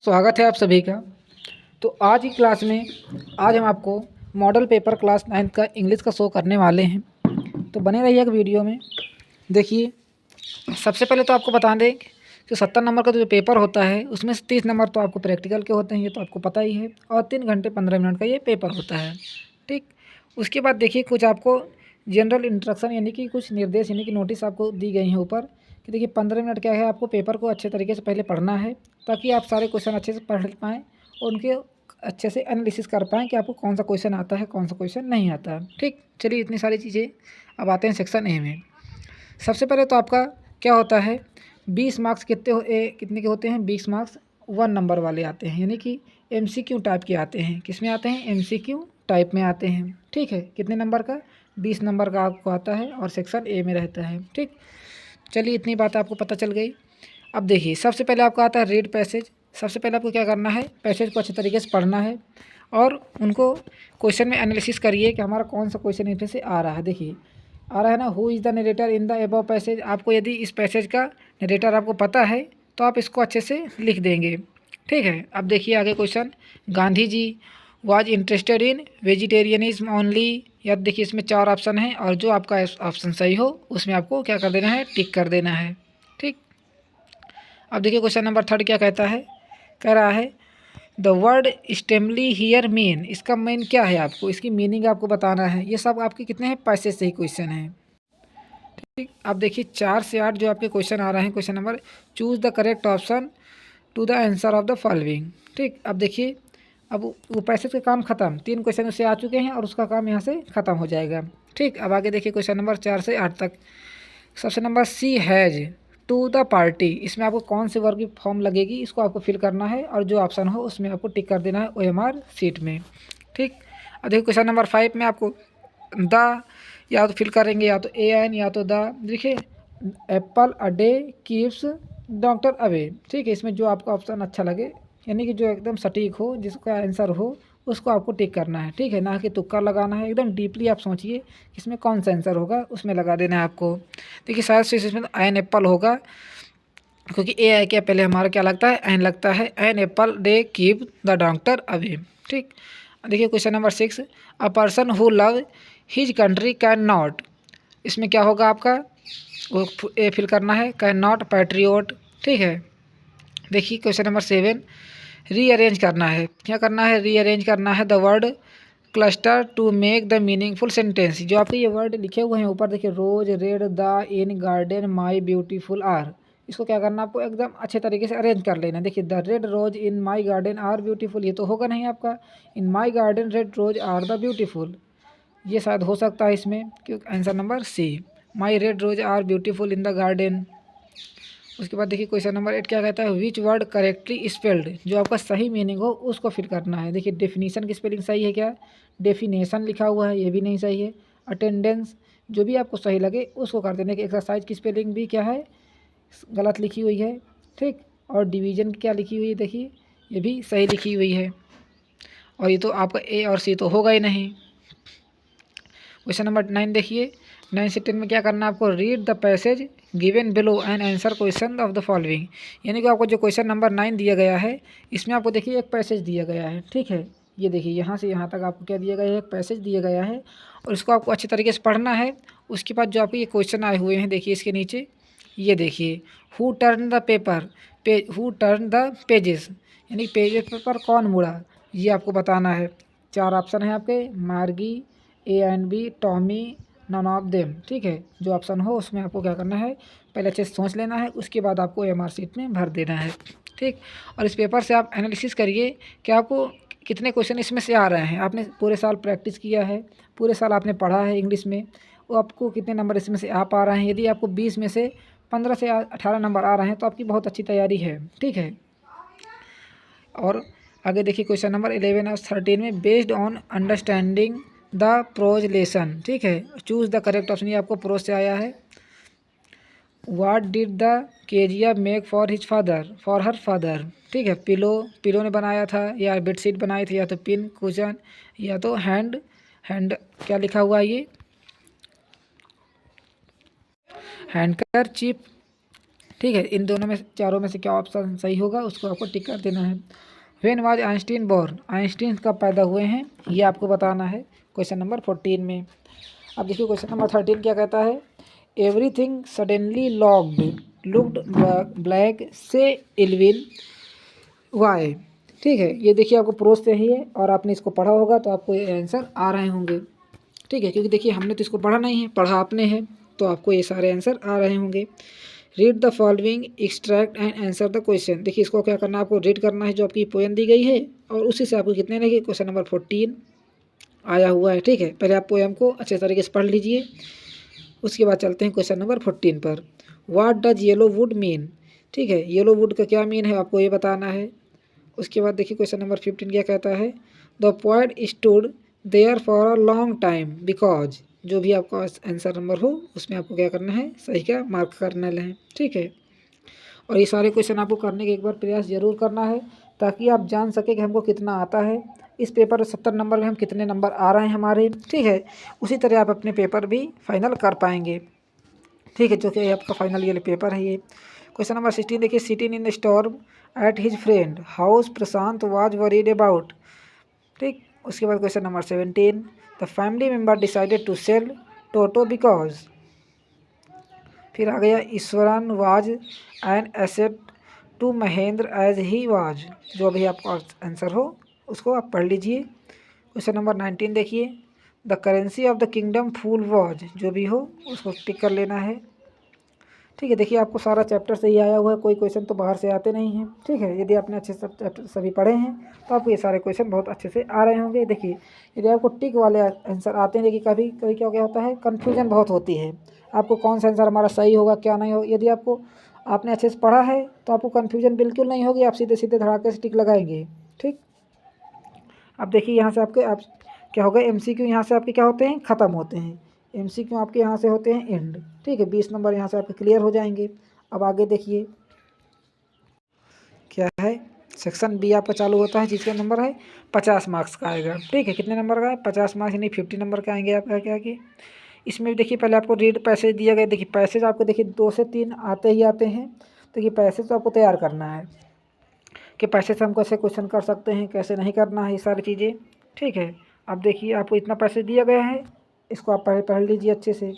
स्वागत है आप सभी का। तो आज की क्लास में आज हम आपको मॉडल पेपर क्लास 9 का इंग्लिश का शो करने वाले हैं। तो बने रहिएगा वीडियो में। देखिए, सबसे पहले तो आपको बता दें कि 70 नंबर का जो पेपर होता है उसमें से 30 नंबर तो आपको प्रैक्टिकल के होते हैं, ये तो आपको पता ही है, और 3 घंटे 15 मिनट का ये पेपर होता है। ठीक, उसके बाद देखिए कुछ आपको जनरल इंस्ट्रक्शन यानी कि कुछ निर्देश यानी कि नोटिस आपको दी गई हैं ऊपर कि देखिए 15 मिनट क्या है, आपको पेपर को अच्छे तरीके से पहले पढ़ना है ताकि आप सारे क्वेश्चन अच्छे से पढ़ पाएँ और उनके अच्छे से एनालिसिस कर पाएँ कि आपको कौन सा क्वेश्चन आता है, कौन सा क्वेश्चन नहीं आता है। ठीक, चलिए इतनी सारी चीज़ें। अब आते हैं सेक्शन ए में। सबसे पहले तो आपका क्या होता है, 20 मार्क्स कितने के होते हैं, 20 मार्क्स 1 नंबर वाले आते हैं, यानी कि MCQ टाइप के आते हैं। किस में आते हैं, MCQ टाइप में आते हैं। ठीक है, कितने नंबर का, 20 नंबर का आपको आता है और सेक्शन ए में रहता है। ठीक, चलिए इतनी बात आपको पता चल गई। अब देखिए सबसे पहले आपका आता है रीड पैसेज। सबसे पहले आपको क्या करना है, पैसेज को अच्छे तरीके से पढ़ना है और उनको क्वेश्चन में एनालिसिस करिए कि हमारा कौन सा क्वेश्चन इनमें से आ रहा है। देखिए आ रहा है ना, who is the narrator in the above passage. आपको यदि इस पैसेज का नरेटर आपको पता है तो आप इसको अच्छे से लिख देंगे। ठीक है, अब देखिए आगे question, Gandhi ji was interested in vegetarianism only. या देखिए इसमें 4 ऑप्शन हैं और जो आपका ऑप्शन सही हो उसमें आपको क्या कर देना है, टिक कर देना है। ठीक, अब देखिए क्वेश्चन नंबर 3 क्या कहता है, कह रहा है द वर्ड स्टेमली हियर मीन। इसका मेन क्या है, आपको इसकी मीनिंग आपको बताना है। ये सब आपके कितने हैं, पैसेज से ही क्वेश्चन हैं। ठीक, अब देखिए 4 से 8 जो आपके क्वेश्चन आ रहे हैं, question number, choose the correct option to the answer of the following. ठीक, अब देखिए अब वो पैसेज का काम ख़त्म, 3 क्वेश्चन उससे आ चुके हैं और उसका काम यहाँ से ख़त्म हो जाएगा। ठीक, अब आगे देखिए क्वेश्चन नंबर 4 से 8 तक। सबसे number C has to the party. इसमें आपको कौन से वर्ग की फॉर्म लगेगी इसको आपको फिल करना है और जो ऑप्शन हो उसमें आपको टिक कर देना है OMR सीट में। ठीक, अब देखिए क्वेश्चन नंबर 5 में आपको द या तो फिल करेंगे या तो AN या तो द। देखिए Apple a day keeps doctor away. ठीक है, इसमें जो आपका ऑप्शन अच्छा लगे यानी कि जो एकदम सटीक हो, जिसका आंसर हो उसको आपको टिक करना है। ठीक है, ना कि तुक्का लगाना है, एकदम डीपली आप सोचिए कि इसमें कौन सा आंसर होगा उसमें लगा देना है आपको। देखिए शायद से इसमें एन एप्पल होगा क्योंकि ए आई के पहले हमारा क्या लगता है, एन लगता है। An apple day keep the doctor away. ठीक, देखिए question number 6, a person who love his country can not. इसमें क्या होगा आपका, वो ए फिल करना है, कैन नॉट पैट्रियोट। ठीक है, देखिए क्वेश्चन नंबर 7, रीअरेंज करना है। क्या करना है, रीअरेंज करना है the word cluster to make the meaningful sentence. जो आपके ये वर्ड लिखे हुए हैं ऊपर देखिए, rose, red, the, in, garden, my, beautiful, are. इसको क्या करना है, आपको एकदम अच्छे तरीके से अरेंज कर लेना। देखिए the red rose in my garden are beautiful, ये तो होगा नहीं आपका। In my garden red rose are the beautiful, ये शायद हो सकता है इसमें, क्योंकि answer number C, my red rose are beautiful in the garden. उसके बाद देखिए क्वेश्चन नंबर 8 क्या कहता है, विच वर्ड करेक्टली स्पेल्ड। जो आपका सही मीनिंग हो उसको फिल करना है। देखिए डेफिनेशन की स्पेलिंग सही है क्या, डेफिनेशन लिखा हुआ है, ये भी नहीं सही है। अटेंडेंस, जो भी आपको सही लगे उसको कर देने की। एक्सरसाइज की स्पेलिंग भी क्या है, गलत लिखी हुई है। ठीक, और डिवीजन क्या लिखी हुई है, देखिए ये भी सही लिखी हुई है। और ये तो आपका ए और सी तो होगा ही नहीं। क्वेश्चन नंबर 9 देखिए, 9 से 10 में क्या करना है आपको, read the passage given below and answer question of the following. यानी कि आपको जो क्वेश्चन नंबर 9 दिया गया है इसमें आपको देखिए एक पैसेज दिया गया है। ठीक है, ये देखिए यहाँ से यहाँ तक आपको क्या दिया गया है, एक पैसेज दिया गया है और इसको आपको अच्छे तरीके से पढ़ना है। उसके बाद जो आपके ये क्वेश्चन आए हुए हैं देखिए इसके नीचे, ये देखिए who turn the paper, who turn the pages, यानी पेजेस पर कौन मुड़ा, ये आपको बताना है। 4 ऑप्शन है आपके, Margie, A and B, Tommy, none of them. ठीक है, जो ऑप्शन हो उसमें आपको क्या करना है, पहले अच्छे से सोच लेना है, उसके बाद आपको OMR सीट में भर देना है। ठीक, और इस पेपर से आप एनालिसिस करिए कि आपको कितने क्वेश्चन इसमें से आ रहे हैं। आपने पूरे साल प्रैक्टिस किया है, पूरे साल आपने पढ़ा है इंग्लिश में, वो आपको कितने नंबर इसमें से आ पा रहे हैं। यदि आपको 20 में से 15 से 18 नंबर आ रहे हैं तो आपकी बहुत अच्छी तैयारी है। ठीक है, और आगे देखिए क्वेश्चन नंबर 11 और 13 में, based on understanding the prose lesson. ठीक है, चूज़ द करेक्ट ऑप्शन, ये आपको प्रोज से आया है। What did the Kezia make for his father, for her father. ठीक है, पिलो, पिलो ने बनाया था, या बेडशीट बनाई थी, या तो पिन कुशन, या तो हैंड, हैंड क्या लिखा हुआ है ये, हैंडकर चिप। ठीक है, इन दोनों में चारों में से क्या ऑप्शन सही होगा उसको आपको टिक कर देना है। When was Einstein born, Einstein कब पैदा हुए हैं ये आपको बताना है क्वेश्चन नंबर 14 में। अब देखिए क्वेश्चन नंबर 13 क्या कहता है, एवरीथिंग सडनली लुक्ड ब्लैक से इलविन वाई। ठीक है, ये देखिए आपको प्रोज से ही है और आपने इसको पढ़ा होगा तो आपको ये आंसर आ रहे होंगे। ठीक है, क्योंकि देखिए हमने तो इसको पढ़ा नहीं है, पढ़ा आपने है, तो आपको ये सारे आंसर आ रहे होंगे। Read the following extract and answer the question. देखिए इसको क्या करना है, आपको रीड करना है जो आपकी पोएम दी गई है और उसी से आपको कितने रहेंगे, क्वेश्चन नंबर 14 आया हुआ है। ठीक है, पहले आप पोएम को अच्छे तरीके से पढ़ लीजिए, उसके बाद चलते हैं क्वेश्चन नंबर 14 पर। What does yellow would mean. ठीक है, येलो वुड का क्या मीन है आपको ये बताना है। उसके बाद देखिए क्वेश्चन नंबर 15 क्या कहता है, the poet stood there for a long time because. जो भी आपका आंसर नंबर हो उसमें आपको क्या करना है, सही का मार्क करना है। ठीक है, और ये सारे क्वेश्चन आपको करने के एक बार प्रयास जरूर करना है ताकि आप जान सके कि हमको कितना आता है। इस पेपर 70 नंबर में हम कितने नंबर आ रहे हैं हमारे। ठीक है, उसी तरह आप अपने पेपर भी फाइनल कर पाएंगे। ठीक है, जो कि आपका फाइनल ईयर पेपर है ये। क्वेश्चन नंबर 16 देखिए, sitting in the storm at his friend house Prashant was worried about. ठीक, उसके बाद question number 17, the family member decided to sell Toto because. फिर आ गया, Iswaran was an asset to Mahendra as he was. जो भी आपका आंसर हो उसको आप पढ़ लीजिए। क्वेश्चन नंबर 19 देखिए, the currency of the kingdom fool was. जो भी हो उसको टिक कर लेना है। ठीक है, देखिए आपको सारा चैप्टर से ही आया हुआ है, कोई क्वेश्चन तो बाहर से आते नहीं हैं। ठीक है, यदि आपने अच्छे सब चैप्टर सभी पढ़े हैं तो आपको ये सारे क्वेश्चन बहुत अच्छे से आ रहे होंगे। देखिए यदि आपको टिक वाले आंसर आते हैं, देखिए कभी कभी क्या क्या होता है, कन्फ्यूजन बहुत होती है आपको कौन सा आंसर हमारा सही होगा क्या नहीं होगा। यदि आपने अच्छे से पढ़ा है तो आपको कन्फ्यूजन बिल्कुल नहीं होगी, आप सीधे सीधे धड़ाके से टिक लगाएंगे। ठीक, अब देखिए यहाँ से आप क्या होगा, MCQ यहाँ से आपके क्या होते हैं, ख़त्म होते हैं। MCQ आपके यहाँ से होते हैं एंड। ठीक है, 20 नंबर यहाँ से आपके क्लियर हो जाएंगे। अब आगे देखिए क्या है, सेक्शन बी आपका चालू होता है जिसका नंबर है 50 मार्क्स का आएगा। ठीक है, कितने नंबर का है, 50 मार्क्स यानी 50 नंबर के आएंगे आपका क्या कि। इसमें भी देखिए पहले आपको रीड पैसेज दिया गया। देखिए पैसेज आपको देखिए 2 से 3 आते ही आते हैं। तो ये पैसेज तो आपको तैयार करना है कि पैसेज से हम कैसे क्वेश्चन कर सकते हैं, कैसे नहीं करना है, ये सारी चीज़ें। ठीक है, अब देखिए आपको इतना पैसेज दिया गया है, इसको आप पढ़ लीजिए अच्छे से।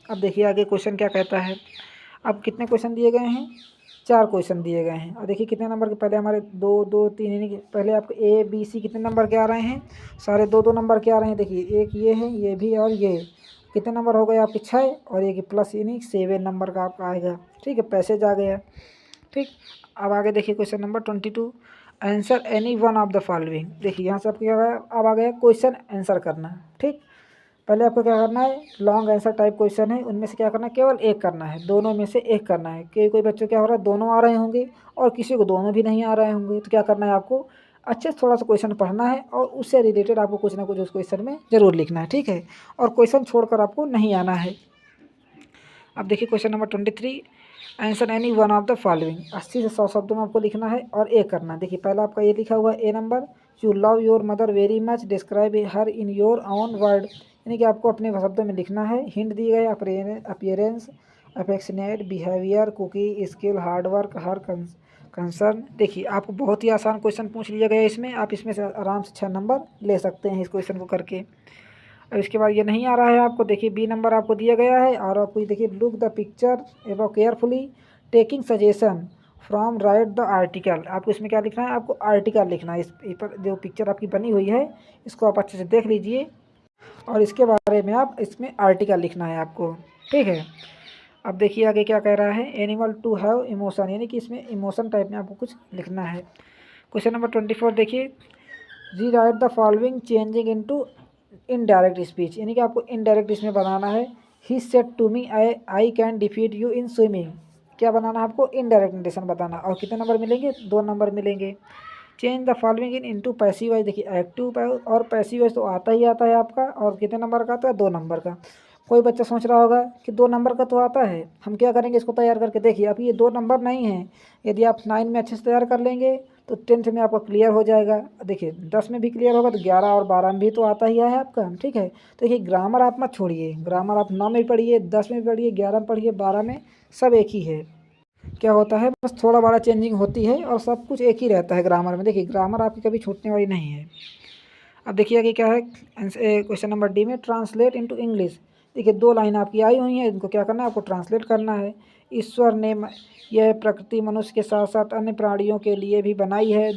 अब देखिए आगे क्वेश्चन क्या कहता है। अब कितने क्वेश्चन दिए गए हैं, 4 क्वेश्चन दिए गए हैं। और देखिए कितने नंबर के, पहले हमारे 2 2 3 यानी कि पहले आपको ABC कितने नंबर के आ रहे हैं, सारे 2 2 नंबर के आ रहे हैं। देखिए एक ये है, ये भी, और ये कितने नंबर हो गए आपके 6, और ये कि प्लस यानी 7 नंबर का आपका आएगा। ठीक है, पैसेज आ गया। ठीक, अब आगे देखिए question number 22, answer any one of the following. देखिए यहाँ से आपको क्या है, अब आ गया क्वेश्चन आंसर करना। ठीक, पहले आपको क्या करना है, लॉन्ग आंसर टाइप क्वेश्चन है, उनमें से क्या करना है, केवल एक करना है, दोनों में से एक करना है। कि कोई बच्चों क्या हो रहा है, दोनों आ रहे होंगे और किसी को दोनों भी नहीं आ रहे होंगे। तो क्या करना है, आपको अच्छे से थोड़ा सा क्वेश्चन पढ़ना है और उससे रिलेटेड आपको कुछ ना कुछ उस क्वेश्चन में ज़रूर लिखना है। ठीक है, और क्वेश्चन छोड़कर आपको नहीं आना है। अब देखिए question number 23, answer any one of the following. 80 से 100 शब्दों में आपको लिखना है और एक करना है। देखिए पहला आपका ये लिखा हुआ है A number, you love your mother very much, describe her in your own word. यानी कि आपको अपने शब्दों में लिखना है। हिंट दिए गए, appearance, affectionate, behaviour, cookie, skill, hard work, her concern. देखिए आपको बहुत ही आसान क्वेश्चन पूछ लिया गया है इसमें, आप इसमें से आराम से 6 नंबर ले सकते हैं इस क्वेश्चन को करके। और इसके बाद ये नहीं आ रहा है आपको, देखिए बी नंबर आपको दिया गया है और आपको देखिए look the picture above carefully taking suggestion from right the article. आपको इसमें क्या लिखना है, आपको आर्टिकल लिखना है। इस पेपर जो पिक्चर आपकी बनी हुई है इसको आप अच्छे से देख लीजिए और इसके बारे में आप इसमें आर्टिकल लिखना है आपको। ठीक है, अब देखिए आगे क्या कह रहा है, एनिमल टू हैव इमोशन, यानी कि इसमें इमोशन टाइप में आपको कुछ लिखना है। क्वेश्चन नंबर 24 देखिए, rewrite the following changing into indirect speech, यानी कि आपको इनडायरेक्ट इसमें बनाना है। He said to me I can defeat you in swimming. क्या बनाना है आपको, इनडायरेक्ट नरेशन बताना। और कितने नंबर मिलेंगे, 2 नंबर मिलेंगे। Change the following into passive voice. देखिए एक्टिव और पैसिव वॉइस तो आता ही आता है आपका, और कितने नंबर का आता है, 2 नंबर का। कोई बच्चा सोच रहा होगा कि 2 नंबर का तो आता है, हम क्या करेंगे इसको तैयार करके। देखिए अब ये 2 नंबर नहीं है, यदि आप 9 में अच्छे से तैयार कर लेंगे तो 10th में आपका क्लियर हो जाएगा। देखिए 10 में भी क्लियर होगा तो 11 और 12 में भी तो आता ही है आपका। ठीक है, तो देखिए ग्रामर आप मत छोड़िए, ग्रामर आप 9 में भी पढ़िए, 10 में भी पढ़िए, 11 में पढ़िए, 12 में, सब एक ही है। क्या होता है, बस थोड़ा बड़ा चेंजिंग होती है और सब कुछ एक ही रहता है ग्रामर में। देखिए ग्रामर आपकी कभी छूटने वाली नहीं है। अब देखिए आगे क्या है, क्वेश्चन नंबर डी में ट्रांसलेट इनटू इंग्लिश। देखिए 2 लाइन आपकी आई हुई हैं, इनको क्या करना है, आपको ट्रांसलेट करना है। ईश्वर ने यह प्रकृति मनुष्य के साथ साथ अन्य प्राणियों के लिए भी बनाई है।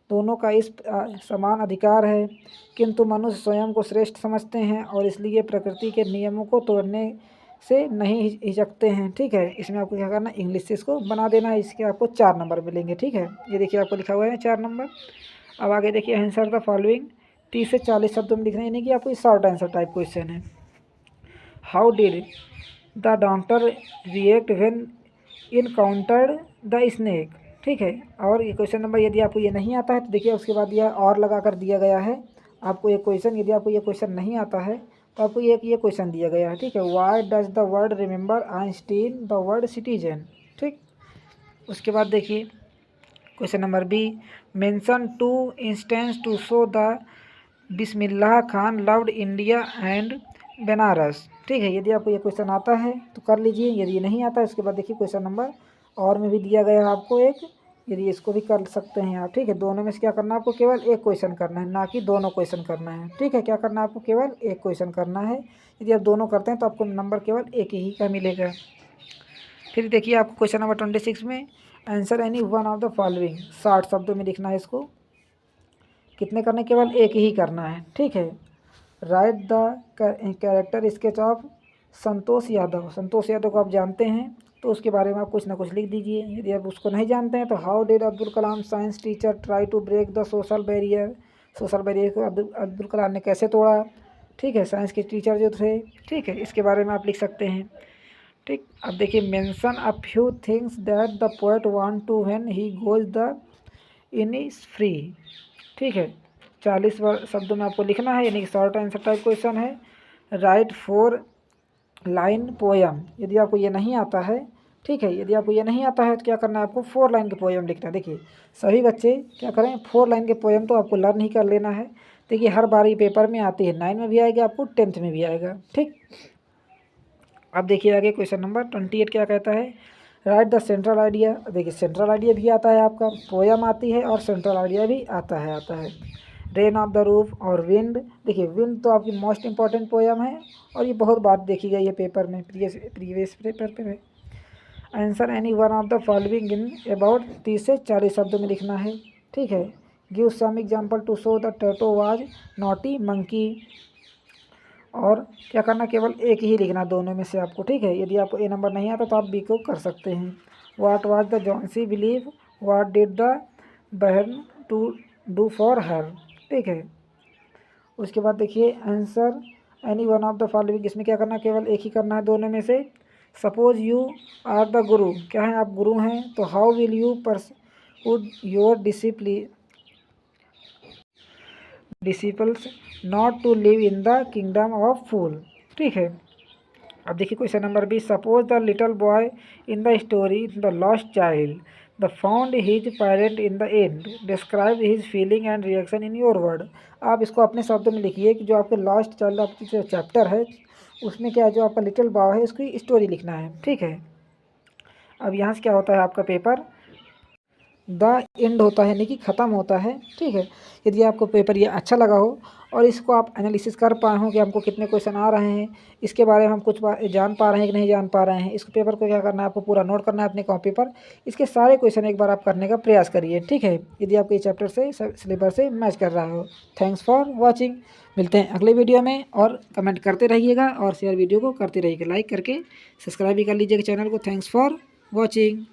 दोनों का इस समान अधिकार है, किंतु मनुष्य स्वयं को श्रेष्ठ समझते हैं और इसलिए प्रकृति के नियमों को तोड़ने से नहीं हिचकते हैं। ठीक है, इसमें आपको क्या करना है, इंग्लिश से इसको बना देना है। इसके आपको 4 नंबर मिलेंगे। ठीक है, ये देखिए आपको लिखा हुआ है 4 नंबर। अब आगे देखिए आंसर द फॉलोइंग 30 से 40 शब्दों में लिखना है, यानी कि आपको शॉर्ट आंसर टाइप क्वेश्चन है। How did the doctor react when encountered the snake. ठीक है, और ये क्वेश्चन नंबर यदि आपको ये नहीं आता है तो देखिए उसके बाद यह और लगा कर दिया गया है आपको एक क्वेश्चन। यदि आपको ये क्वेश्चन नहीं आता है तो आपको ये क्वेश्चन दिया गया है। ठीक है, why does the word remember Einstein the word citizen. ठीक, उसके बाद देखिए question number B, mention 2 instances to show the Bismillah Khan loved India and Banaras. ठीक है, यदि आपको ये क्वेश्चन आता है तो कर लीजिए, यदि नहीं आता है उसके बाद देखिए क्वेश्चन नंबर और में भी दिया गया है आपको एक, यदि इसको भी कर सकते हैं आप। ठीक है, दोनों में से क्या करना है, आपको केवल एक क्वेश्चन करना है, ना कि दोनों क्वेश्चन करना है। ठीक है, क्या करना है, आपको केवल एक क्वेश्चन करना है। यदि आप दोनों करते हैं तो आपको नंबर केवल एक ही का मिलेगा। फिर देखिए आपको क्वेश्चन नंबर 26 में answer any one of the following, 60 शब्दों में लिखना है। इसको कितने करने, केवल एक ही करना है। ठीक है, write the character sketch of Santosh Yadav. Santosh Yadav को आप जानते हैं तो उसके बारे में आप कुछ ना कुछ लिख दीजिए। यदि आप उसको नहीं जानते हैं तो how did Abdul Kalam science teacher try to break the social barrier. Social barrier को अब्दुल कलाम ने कैसे तोड़ा। ठीक है, साइंस के टीचर जो थे। ठीक है, इसके बारे में आप लिख सकते हैं। ठीक, अब देखिए mention a few things that the poet want to when he goes the Innisfree. ठीक है, 40 शब्दों में आपको लिखना है, यानी कि शॉर्ट आंसर टाइप क्वेश्चन है। Right 4 line poem. यदि आपको ये नहीं आता है, ठीक है, यदि आपको ये नहीं आता है तो क्या करना है, आपको 4 लाइन के पोएम लिखना है। देखिए सभी बच्चे क्या करें, 4 लाइन के पोएम तो आपको लर्न ही कर लेना है। देखिए हर बार ये पेपर में आती है, 9 में भी आएगा, आपको 10th में भी आएगा। ठीक, अब देखिए आगे क्वेश्चन नंबर 28 क्या कहता है, राइट द सेंट्रल आइडिया। देखिए सेंट्रल आइडिया भी आता है आपका, पोएम आती है और सेंट्रल आइडिया भी आता है। रेन ऑफ द रूफ और विंड। देखिए विंड तो आपकी मोस्ट इंपॉर्टेंट पोएम है और ये बहुत बार देखी गई है पेपर में, प्रीवियस पेपर पे। Answer any one of the following in about 30 से 40 शब्दों में लिखना है। ठीक है, give some example to show the tortoise was naughty monkey. और क्या करना, केवल एक ही लिखना दोनों में से आपको। ठीक है, यदि आपको ए नंबर नहीं आता तो आप बी को कर सकते हैं। What was the Johnsy believe what did the बहन टू डू फॉर हर। ठीक है, उसके बाद देखिए answer any one of the following, इसमें क्या करना, केवल एक ही करना है दोनों में से। सपोज यू आर द गुरु, क्या है, आप गुरु हैं, तो how will you persuade your disciples not to live in the kingdom of fool. ठीक है, अब देखिए question number 20, suppose the little boy in the story the lost child the found his parent in the end, describe his feeling and reaction in your word. आप इसको अपने शब्दों में लिखिए कि जो आपके लॉस्ट चाइल्ड आपकी जो चैप्टर है उसमें क्या है, जो आपका लिटिल बॉय है उसकी स्टोरी लिखना है। ठीक है, अब यहाँ से क्या होता है, आपका पेपर द एंड होता है, यानी कि ख़त्म होता है। ठीक है, यदि आपको पेपर ये अच्छा लगा हो और इसको आप एनालिसिस कर पाए हो कि हमको कितने क्वेश्चन आ रहे हैं, इसके बारे में हम कुछ जान पा रहे हैं कि नहीं जान पा रहे हैं, इस पेपर को क्या करना है, आपको पूरा नोट करना है अपने कॉपी पर। इसके सारे क्वेश्चन एक बार आप करने का प्रयास करिए। ठीक है, यदि आपको ये चैप्टर से सिलेबस से मैच कर रहा हो। Thanks for watching. मिलते हैं अगले वीडियो में, और कमेंट करते रहिएगा और शेयर वीडियो को करते रहिएगा, लाइक करके सब्सक्राइब भी कर लीजिएगा चैनल को। Thanks for watching.